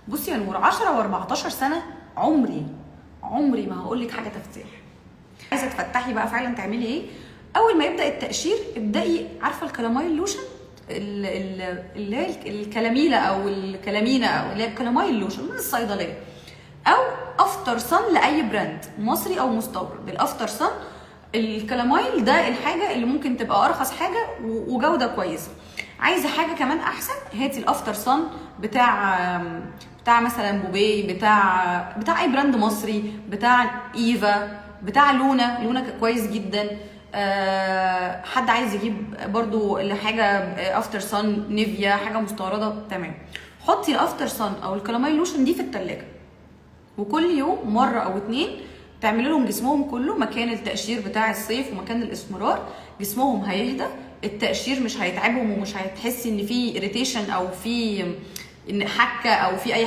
بصي يا نور، 10 و14 سنه عمري ما هقول لك حاجه تفتيح. عايزه تفتحي بقى فعلا تعملي ايه؟ اول ما يبدا التقشير ابدأي، عارفه الكلامايل لوشن اللي هي الكلاميله او الكلامينه او اللي هي الكلامايل لوشن من الصيدليه، او افتر صن لاي براند مصري او مستورد. الافتر صن الكلامايل ده الحاجه اللي ممكن تبقى ارخص حاجه وجوده كويسه. عايزه حاجه كمان احسن، هاتي الافتر صن بتاع مثلا بوبي، بتاع اي براند مصري، بتاع ايفا، بتاع لونا كويس جدا. حد عايز يجيب برضو حاجه افتر صن نيفيا، حاجه مستورده، تمام. حطي الافتر صن او الكلامايل لوشن دي في التلاجة، وكل يوم مره او اتنين تعملي لهم جسمهم كله مكان التقشير بتاع الصيف ومكان الاسمرار. جسمهم هيهدى، التقشير مش هيتعبهم ومش هتحسي ان في اريتيشن او في ان حكه او في اي حاجه